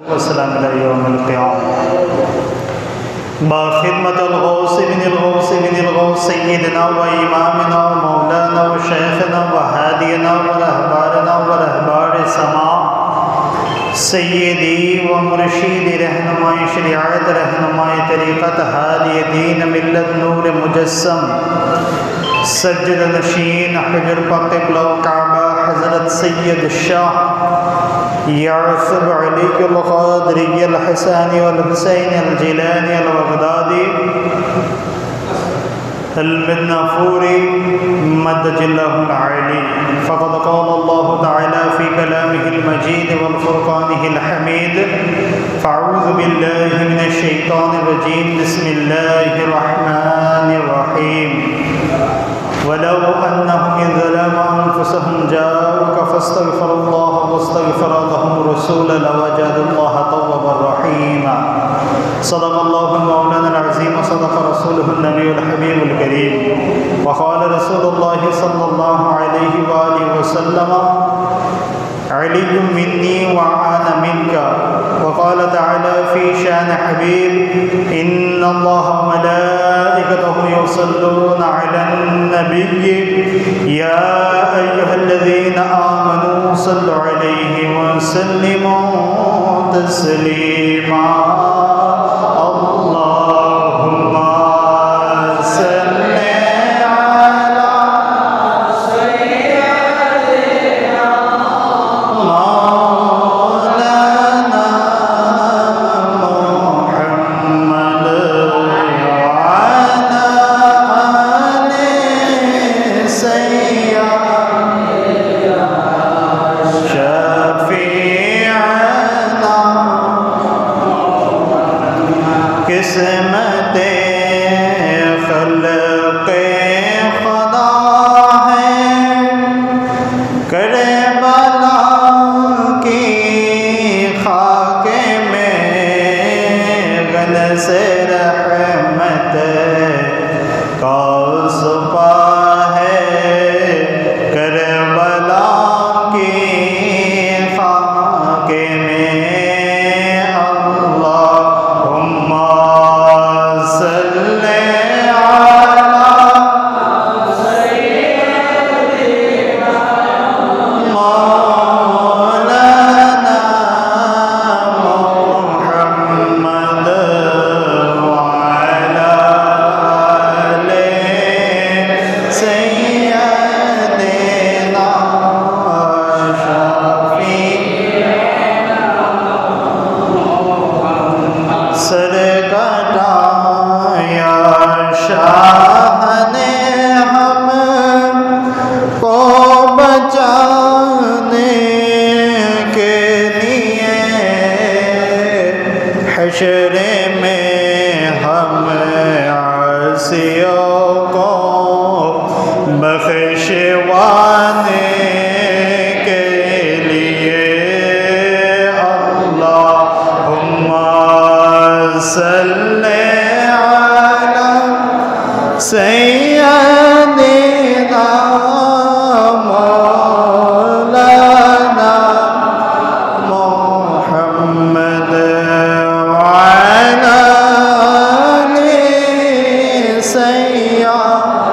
والسلام إلى يوم القيامة. بخدمة الغوث من الغوث من الغوث سيدنا وإمامنا ومولانا وشيخنا وهادينا ورهبارنا ورهبار سماء سيدي ومرشد رہنمائی شریعت رہنمائی طریقت ہادی دین ملت نور مجسم سجد نشین حجر پاک قبلہ و کعبہ حضرت سید الشاہ یعصب علی القادری الحسانی والحسین الجیلانی البغدادی المدنافوری مدد اللہ العالی. فقد قال اللہ تعالی فی کلامہ المجید والفرقانہ الحمید. فاعوذ باللہ من الشیطان الرجیم. بسم اللہ الرحمن الرحیم. ولو أنهم إذ ظلموا أنفسهم جاءوك فاستغفروا الله واستغفر لهم الرسول لوجدوا الله توابا رحيما. صدق الله مولانا العظيم وصدق رسوله النبي الحبيب الكريم. وقال رسول الله صلى الله عليه وآله وسلم علي مني وأنا منك. وقال تعالى في شان حبيب إن الله وملائكته يصلون على النبي يا أيها الذين آمنوا صلوا عليه وسلموا تسليما. اللهم صل على سيدنا مولانا محمد وعلى آل سيدنا شفيعنا. قسمت خلق خدا ہے کربلا کی خاک میں غلظ رحمت کا صبح ہے کربلا کی خاک میں. اللہم صل علی سیدنا مولانا محمد وعلی آل سیدنا شفیعنا. سر کٹایا شاہ نے ہم کو بچانے کے لیے. حشر میں ہم عاصیوں کو بخشوانے کے لیے. اللہم صل علی سیدنا مولانا محمد وعلى آل سيدنا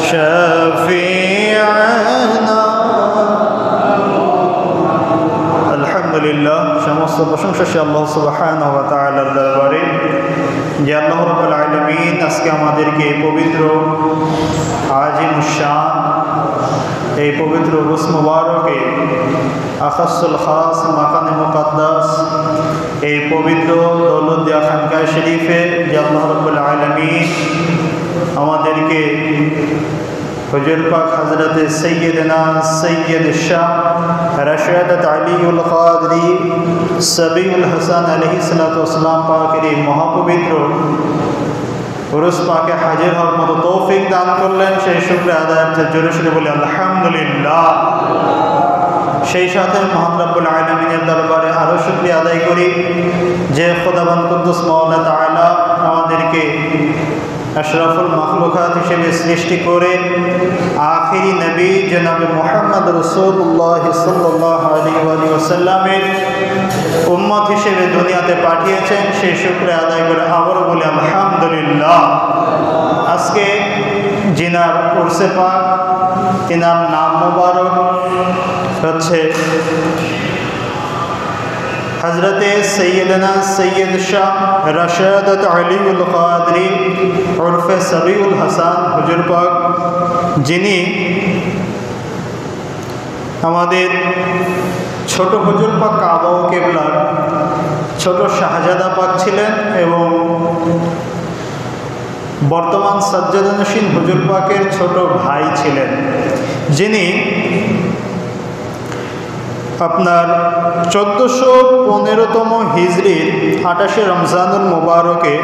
شفيعنا. আলহামদুলিল্লাহ, সমস্ত প্রশংসা সে আল্লাহ সুবহানাহু ওয়া তাআলার দরবারে যে আল্লাহ রাব্বুল আলামিন আজকে আমাদেরকে এই পবিত্র আজিমুশ-শান এই পবিত্র রুস মুবারকে আখাসুল খাস মাকানে মুকাদ্দাস এই পবিত্র দৌলতদিয়া খানকাহ শরীফে যে আল্লাহ রাব্বুল আলামিন আমাদেরকে হুজুর পাক হযরত সৈয়দনা সৈয়দ শাহ রাশাদাত আলীউল কাদরি সবিউল হাসান আলাইহিস সালাতু ওয়াস সালাম পাকের এই মহাপবিত্র উরুস পাকে হাজির হওয়ার মতো তৌফিক দান করলেন. সেই শুকরিয়া আদায়ার্থে জোরে সোরে বলি আলহামদুলিল্লাহ. সেই সাথে মহান রব্বুল আলামিনের দরবারে আরও শুকরিয়া আদায় করি যে খোদাবন্দ কুদ্দুস মাওলা তাআলা আমাদেরকে আশরাফুল মাখলুকাত হিসেবে সৃষ্টি করে আখিরি নবী জনাবে মুহাম্মদ রাসূলুল্লাহ সাল্লাল্লাহু আলাইহি ওয়াসাল্লামের উম্মত হিসেবে দুনিয়াতে পাঠিয়েছেন, সেই শুকরিয়া আদায় করে আবারও বলি আলহামদুলিল্লাহ। আজকে জিনার উরসে পাক, তিনার নাম মুবারক হচ্ছে হজরতে সৈয়দনা সৈয়দ শাহ রশাদত আলিউল কাদরি উরফে সাবিউল হাসান হুজুর পাক, যিনি আমাদের ছোট হুজুর পাক কাবা ও কেবলার ছোট শাহজাদা পাক ছিলেন এবং বর্তমান সাজ্জাদানশীন হুজুর পাকের ছোট ভাই ছিলেন, যিনি আপনার 1415তম হিজরির 28শে রমজানুল মুবারকে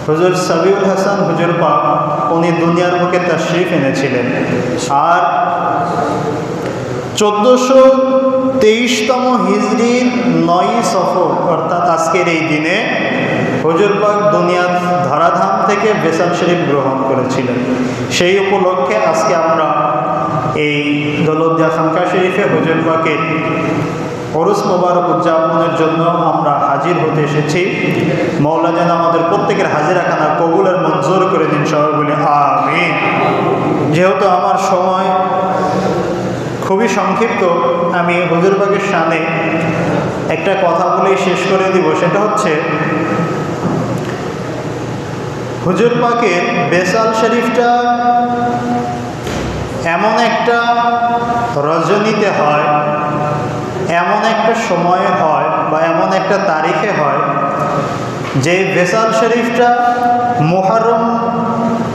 হুজুর সাবিউল হাসান হুজুর পাক উনি দুনিয়ার বুকে তাশরীফ এনেছিলেন। আর 1423তম হিজরির 9ই সফর অর্থাৎ আজকের এই দিনে হুজুর পাক দুনিয়ার ধরাধাম থেকে বেসাল শরীফ গ্রহণ করেছিলেন। সেই উপলক্ষে আজকে আমরা এই দৌলতদিয়া খানকা শরীফে হুজুর পাকের উরুস মোবারক উদযাপনের জন্য আমরা হাজির হতে এসেছি। মওলা যেন আমাদের প্রত্যেকের হাজিরাখানা কবুলের মঞ্জুর করে দিন, সবাই বলি আমিন। যেহেতু আমার সময় খুবই সংক্ষিপ্ত, আমি হুজুর পাকের সামনে একটা কথা বলেই শেষ করে দিব। সেটা হচ্ছে হুজুর পাকের বেসাল শরীফটা এমন একটা রজনীতে হয়, এমন একটা সময়ে হয় বা এমন একটা তারিখে হয় যে বেসাল শরীফটা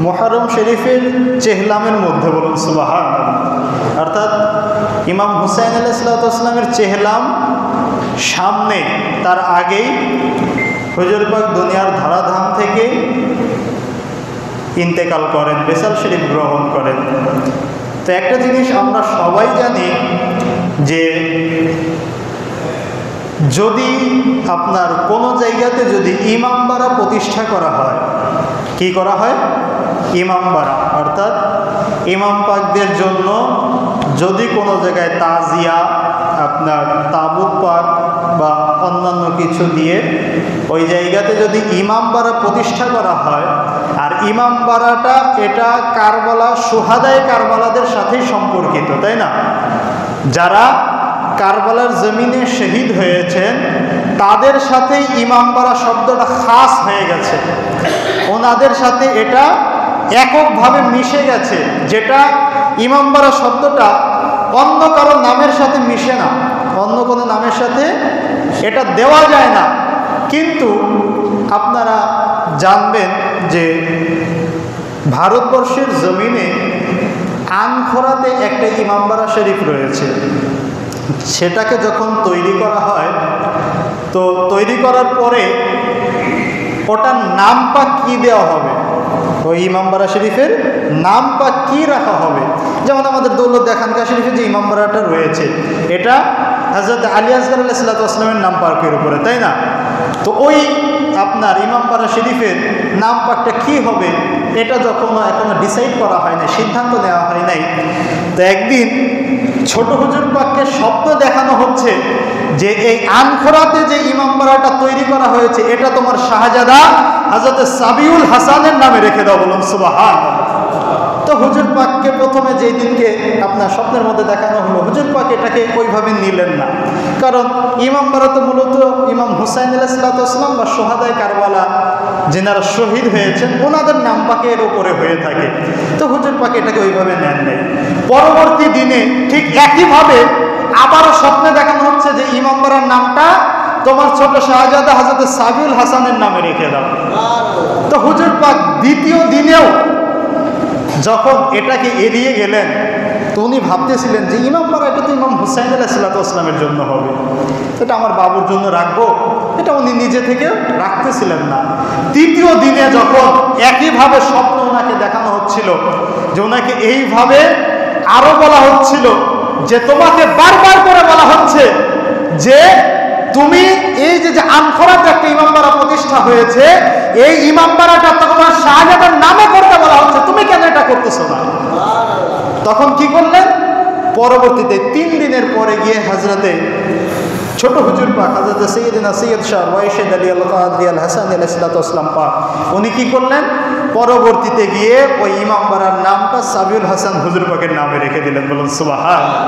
মুহররম শরীফের চেহলামের মধ্যে, বলুন সুবহানাল্লাহ, অর্থাৎ ইমাম হুসাইন আলাইহিসসালামের চেহলাম সামনে, তার আগেই হুজুর পাক দুনিয়ার ধরাধাম থেকে ইন্তেকাল করেন, বেসাল শরীফ গ্রহণ করেন। তো একটা জিনিস আমরা সবাই জানি যে যদি আপনার কোনো জায়গাতে যদি ইমামবাড়া প্রতিষ্ঠা করা হয়, কি করা হয়? ইমামবাড়া, অর্থাৎ ইমাম পাকদের জন্য যদি কোনো জায়গায় তাজিয়া, আপনার তাবুত পাক বা অন্যান্য কিছু দিয়ে ওই জায়গাতে যদি ইমামবাড়া প্রতিষ্ঠা করা হয়, আর ইমামবাড়াটা এটা কারবালা, সুহাদায়ে কারবালাদের সাথেই সম্পর্কিত, তাই না? যারা কারবালার জমিনে শহীদ হয়েছেন তাদের সাথেই ইমামবাড়া শব্দটা খাস হয়ে গেছে, ওনাদের সাথে এটা এককভাবে মিশে গেছে, যেটা ইমামবাড়া শব্দটা অন্য কারো নামের সাথে মিশে না, অন্য কোনো নামের সাথে এটা দেওয়া যায় না। কিন্তু আপনারা জানবেন যে ভারতবর্ষের জমিনে আনখোরাতে একটা ইমামবাড়া শরীফ রয়েছে। সেটাকে যখন তৈরি করা হয়, তো তৈরি করার পরে ওটার নাম পাক কী দেওয়া হবে, ওই ইমামবাড়া শরীফের নাম পাক কী রাখা হবে? যেমন আমাদের দৌলতদিয়া খানকা শরীফে যে ইমামবাড়াটা রয়েছে, এটা হযরত আলী আসগর আলাইহিসসালামের নাম পাকের উপরে, তাই না? তো ওই আপনার ইমামবাড়া শরীফের নাম পাকটা কী হবে এটা যখন এখনো ডিসাইড করা হয় নাই, সিদ্ধান্ত নেওয়া হয় নাই, তো একদিন ছোট হুজুর পাককে স্বপ্ন দেখানো হচ্ছে যে এই আনখোরাতে যে ইমামবাড়াটা তৈরি করা হয়েছে এটা তোমার শাহজাদা হযরত সাবিউল হাসানের নামে রেখে দাও, বলুন সুবহানাল্লাহ। তো হুজুর পাককে প্রথমে যেই দিনকে আপনার স্বপ্নের মধ্যে দেখানো হলো, হুজুর পাক এটাকে ওইভাবে নিলেন না, কারণ ইমামবাড়া তো মূলত ইমাম হুসাইন আলাইহিসসালাম বা সুহাদায়ে কারবালা যিনারা শহীদ হয়েছেন ওনাদের নাম পাকের ওপরে হয়ে থাকে। তো হুজুর পাক এটাকে ওইভাবে নেন নাই। পরবর্তী দিনে ঠিক একইভাবে আবারও স্বপ্নে দেখানো হচ্ছে যে ইমামবাড়ার নামটা তোমার ছোট শাহজাদা হযরত সাবিউল হাসানের নামে রেখে দাও। তো হুজুর পাক দ্বিতীয় দিনেও যখন এটাকে এড়িয়ে গেলেন, তো উনি ভাবতেছিলেন যে ইমামবাড়া এটা তো ইমাম হুসাইন আলাইহিসসালামের জন্য হবে, এটা আমার বাবুর জন্য রাখবো, এটা উনি নিজে থেকে রাখতেছিলেন না। তৃতীয় দিনে যখন একইভাবে স্বপ্ন ওনাকে দেখানো হচ্ছিল, যে ওনাকে এইভাবে আরো বলা হচ্ছিল যে তোমাকে বারবার করে বলা হচ্ছে যে তুমি এই যে আনখোরাতে একটা ইমামবাড়া প্রতিষ্ঠা হয়েছে, এই ইমাম বাড়াটা তোমার শাহজাদার নামে করতে বলা হচ্ছে, তুমি কেন এটা করতেছো না? তখন কি করলেন? পরবর্তীতে 3 দিনের পরে গিয়ে হযরতে ছোট হুজুর পাক হযরতে সৈয়দনা সৈয়দ শাহ ওয়াইশেদ আলী আল কাদরি আল হাসান আলাইহিসসালাম পাক উনি কি করলেন? পরবর্তীতে গিয়ে ওই ইমাম বাড়ার নামটা সাবিউল হাসান হুজুর পাকের নামে রেখে দিলেন। বলুন সুবহানাল্লাহ।